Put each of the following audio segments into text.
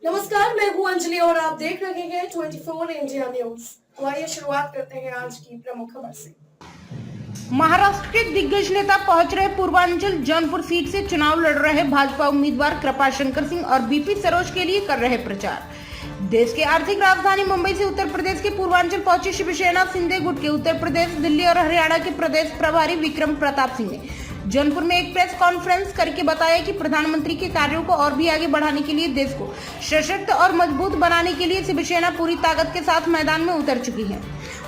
नमस्कार, मैं हूं अंजलि और आप देख रहे हैं 24 इंडिया न्यूज। तो आइए शुरुआत करते हैं आज की प्रमुख खबर से। महाराष्ट्र के दिग्गज नेता पहुंच रहे पूर्वांचल जौनपुर सीट से चुनाव लड़ रहे भाजपा उम्मीदवार कृपाशंकर सिंह और बीपी सरोज के लिए कर रहे प्रचार। देश की आर्थिक राजधानी मुंबई से उत्तर प्रदेश के पूर्वांचल पहुंचे शिवसेना शिंदे गुट के उत्तर प्रदेश, दिल्ली और हरियाणा के प्रदेश प्रभारी विक्रम प्रताप सिंह ने जौनपुर में एक प्रेस कॉन्फ्रेंस करके बताया कि प्रधानमंत्री के कार्यों को और भी आगे बढ़ाने के लिए देश को सशक्त और मजबूत बनाने के लिए शिवसेना पूरी ताकत के साथ मैदान में उतर चुकी है।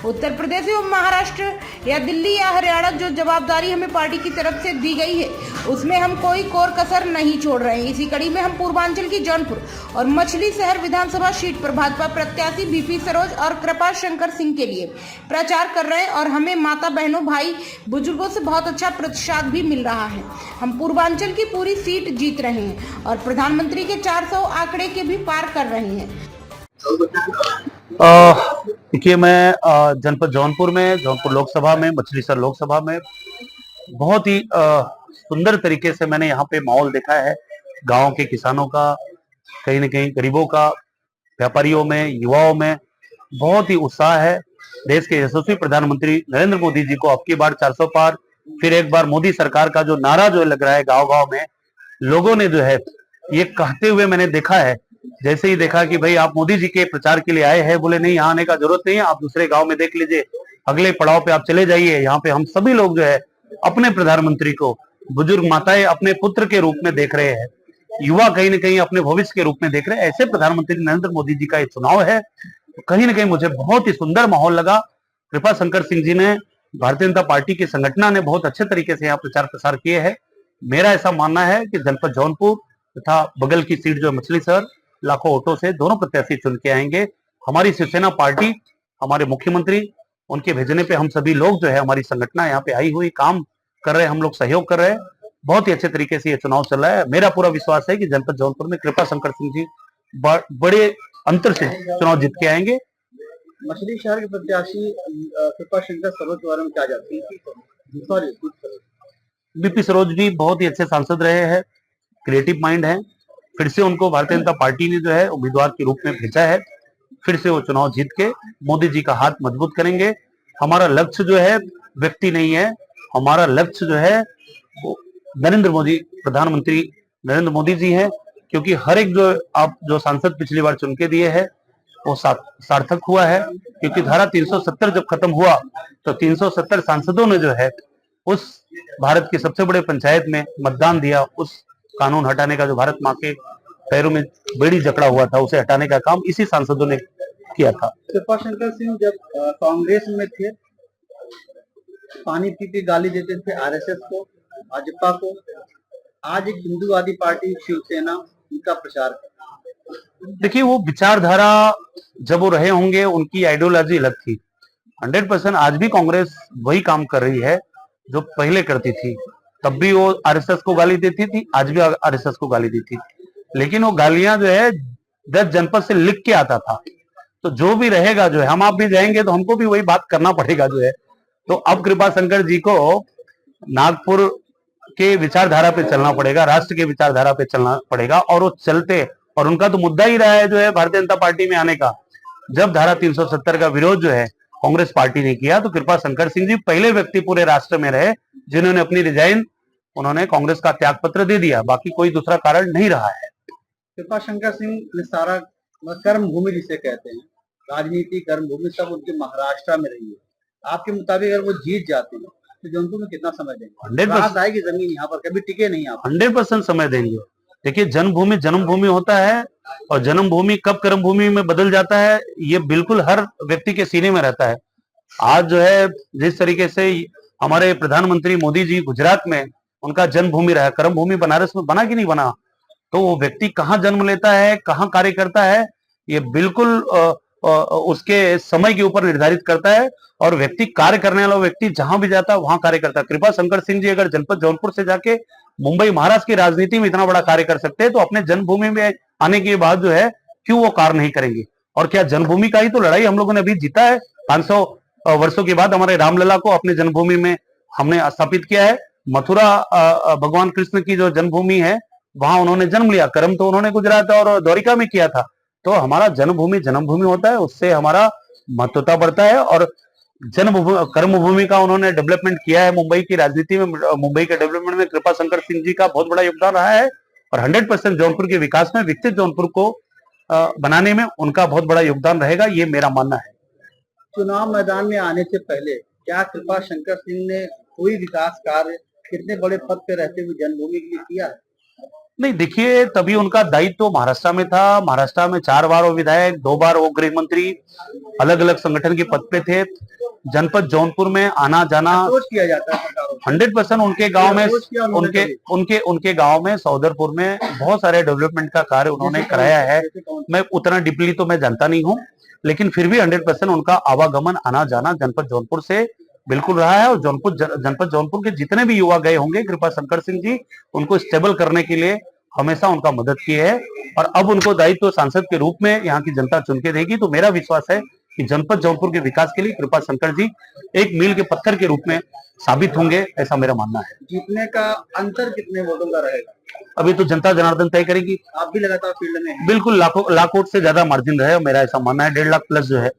उत्तर प्रदेश एवं महाराष्ट्र या दिल्ली या हरियाणा जो जवाबदारी हमें पार्टी की तरफ से दी गई है उसमें हम कोई कोर कसर नहीं छोड़ रहे हैं। इसी कड़ी में हम पूर्वांचल की जौनपुर और मछली शहर विधानसभा सीट पर भाजपा प्रत्याशी बीपी सरोज और कृपाशंकर सिंह के लिए प्रचार कर रहे हैं और हमें माता बहनों भाई बुजुर्गों से बहुत अच्छा प्रतिशत भी मिल रहा है। हम पूर्वांचल की पूरी सीट जीत रहे हैं और प्रधानमंत्री के 400 आंकड़े के भी पार कर रहे हैं। देखिए, मैं जनपद जौनपुर में, जौनपुर लोकसभा में, मछली शहर लोकसभा में बहुत ही सुंदर तरीके से मैंने यहाँ पे माहौल देखा है। गांव के किसानों का, कहीं न कहीं गरीबों का, व्यापारियों में, युवाओं में बहुत ही उत्साह है। देश के यशस्वी प्रधानमंत्री नरेंद्र मोदी जी को अब की बार 400 पार, फिर एक बार मोदी सरकार का जो नारा जो लग रहा है गांव-गांव में, लोगों ने जो है ये कहते हुए मैंने देखा है। जैसे ही देखा कि भाई आप मोदी जी के प्रचार के लिए आए हैं, बोले नहीं यहाँ आने का जरूरत नहीं है, आप दूसरे गांव में देख लीजिए, अगले पड़ाव पे आप चले जाइए। यहाँ पे हम सभी लोग जो है अपने प्रधानमंत्री को, बुजुर्ग माताएं अपने पुत्र के रूप में देख रहे हैं, युवा कहीं न कहीं अपने भविष्य के रूप में देख रहे हैं। ऐसे प्रधानमंत्री नरेंद्र मोदी जी का ये चुनाव है। कहीं न कहीं मुझे बहुत ही सुंदर माहौल लगा। कृपाशंकर सिंह जी ने, भारतीय जनता पार्टी की संगठना ने बहुत अच्छे तरीके से यहाँ प्रचार प्रसार किए हैं। मेरा ऐसा मानना है कि जनपद जौनपुर तथा बगल की सीट जो मछली शहर, लाखों वोटों से दोनों प्रत्याशी चुन के आएंगे। हमारी शिवसेना पार्टी, हमारे मुख्यमंत्री, उनके भेजने पे हम सभी लोग जो है, हमारी संगठना यहाँ पे आई हुई काम कर रहे हैं, हम लोग सहयोग कर रहे हैं। बहुत ही अच्छे तरीके से ये चुनाव चल रहा है। मेरा पूरा विश्वास है कि जनपद जौनपुर में कृपाशंकर सिंह जी बड़े अंतर से चुनाव जीत के आएंगे। मछली शहर के प्रत्याशी कृपाशंकर सरोज के बारे में क्या जानती है? बीपी सरोज भी बहुत ही अच्छे सांसद रहे हैं, क्रिएटिव माइंड है। फिर से उनको भारतीय जनता पार्टी ने जो है उम्मीदवार के रूप में भेजा है। फिर से वो चुनाव जीत के मोदी जी का हाथ मजबूत करेंगे। हमारा लक्ष्य जो है व्यक्ति नहीं है, हमारा लक्ष्य जो है वो नरेंद्र मोदी, प्रधानमंत्री नरेंद्र मोदी जी है। क्योंकि हर एक जो आप जो सांसद पिछली बार चुन के दिए है वो सार्थक हुआ है। क्योंकि धारा 370 जब खत्म हुआ तो 370 सांसदों ने जो है उस भारत के सबसे बड़े पंचायत में मतदान दिया। उस कानून हटाने का जो भारत माँ के पैरों में बेड़ी जकड़ा हुआ था, उसे हटाने का काम इसी सांसदों ने किया था। कृपाशंकर सिंह जब कांग्रेस में थे, पानी पी के गाली देते थे आरएसएस को, भाजपा को। आज एक हिंदूवादी पार्टी शिवसेना उनका प्रचार कर। देखिए, वो विचारधारा जब वो रहे होंगे, उनकी आइडियोलॉजी अलग थी। 100% आज भी कांग्रेस वही काम कर रही है जो पहले करती थी। तब भी वो आरएसएस को गाली देती थी, आज भी आरएसएस को गाली देती थी। लेकिन वो गालियां जो है 10 जनपद से लिख के आता था। तो जो भी रहेगा जो है, हम आप भी जाएंगे तो हमको भी वही बात करना पड़ेगा जो है। तो अब कृपाशंकर जी को नागपुर के विचारधारा पे चलना पड़ेगा, राष्ट्र के विचारधारा पे चलना पड़ेगा। और वो चलते, और उनका तो मुद्दा ही रहा है जो है भारतीय जनता पार्टी में आने का। जब धारा 370 का विरोध जो है कांग्रेस पार्टी ने किया तो कृपाशंकर सिंह जी पहले व्यक्ति पूरे राष्ट्र में रहे जिन्होंने अपनी रिजाइन, उन्होंने कांग्रेस का त्याग पत्र दे दिया। बाकी कोई दूसरा कारण नहीं रहा है। कृपाशंकर सिंह ने सारा कर्म भूमि जिसे कहते हैं, राजनीति कर्म भूमि सब उनके महाराष्ट्र में रही है। आपके मुताबिक अगर वो जीत जाते हैं तो जौनपुर में कितना समय देंगे? 100% आएगी जमीन यहाँ पर, कभी टिके नहीं आप? 100% समय देंगे। देखिए, जन्मभूमि जन्मभूमि होता है और जन्मभूमि कब कर्म भूमि में बदल जाता है ये बिल्कुल हर व्यक्ति के सीने में रहता है। आज जो है जिस तरीके से हमारे प्रधानमंत्री मोदी जी गुजरात में उनका जन्मभूमि रहा, कर्म भूमि बनारस में बना कि नहीं बना, तो वो व्यक्ति कहाँ जन्म लेता है, कहाँ कार्य करता है, ये बिल्कुल उसके समय के ऊपर निर्धारित करता है। और व्यक्ति कार्य करने वाला व्यक्ति जहां भी जाता है वहां कार्य करता है। कृपाशंकर सिंह जी अगर जनपद जौनपुर से जाके मुंबई महाराष्ट्र की राजनीति में इतना बड़ा कार्य कर सकते हैं तो अपने जन्मभूमि में आने के बाद जो है क्यों वो कार्य नहीं करेंगे? और क्या जन्मभूमि का ही तो लड़ाई हम लोगों ने अभी जीता है। 500 वर्षों के बाद हमारे रामलला को अपने जन्मभूमि में हमने स्थापित किया है। मथुरा भगवान कृष्ण की जो जन्मभूमि है वहां उन्होंने जन्म लिया, कर्म तो उन्होंने गुजरात और द्वारिका में किया था। तो हमारा जन्मभूमि होता है, उससे हमारा महत्वता बढ़ता है। और कर्मभूमि का उन्होंने डेवलपमेंट किया है मुंबई की राजनीति में, मुंबई के डेवलपमेंट में कृपा शंकर सिंह जी का बहुत बड़ा योगदान रहा है। और 100% जौनपुर के विकास में, विकसित जौनपुर को बनाने में उनका बहुत बड़ा योगदान रहेगा, ये मेरा मानना है। चुनाव मैदान में आने से पहले क्या कृपा शंकर सिंह ने कोई विकास कार्य कितने बड़े पद पे रहते हुए जन्मभूमि के लिए किया है? नहीं, देखिए, तभी उनका दायित्व तो महाराष्ट्र में था। महाराष्ट्र में 4 बार वो विधायक, 2 बार वो गृह मंत्री, अलग अलग संगठन के पद पे थे। जनपद जौनपुर में आना जाना किया जाता है 100% उनके गांव में, उनके गांव में सौदरपुर में बहुत सारे डेवलपमेंट का कार्य उन्होंने कराया है। मैं उतना डीपली तो मैं जानता नहीं हूँ, लेकिन फिर भी 100% उनका आवागमन, आना जाना जनपद जौनपुर से बिल्कुल रहा है। और जनपद जौनपुर के जितने भी युवा गए होंगे, कृपा शंकर सिंह जी उनको स्टेबल करने के लिए हमेशा उनका मदद की है। और अब उनको दायित्व सांसद के रूप में यहाँ की जनता चुन के देगी। तो मेरा विश्वास है कि जनपद जौनपुर के विकास के लिए कृपा शंकर जी एक मील के पत्थर के रूप में साबित होंगे, ऐसा मेरा मानना है। जीतने का अंतर कितने वोटों का रहेगा? अभी तो जनता जनार्दन तय करेगी। आप भी लगातार फील्ड में हैं। बिल्कुल, लाख वोट से ज्यादा मार्जिन रहे, मेरा ऐसा मानना है। 1.5 लाख प्लस जो है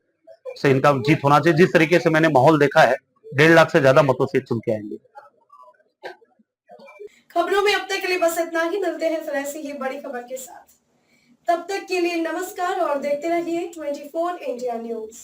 से इनका जीत होना चाहिए। जिस तरीके से मैंने माहौल देखा है, 1.5 लाख से ज्यादा मतों से चुन के आएंगे। खबरों में अब तक के लिए बस इतना ही। मिलते हैं फिर ऐसी ही बड़ी खबर के साथ। तब तक के लिए नमस्कार और देखते रहिए 24 इंडिया न्यूज।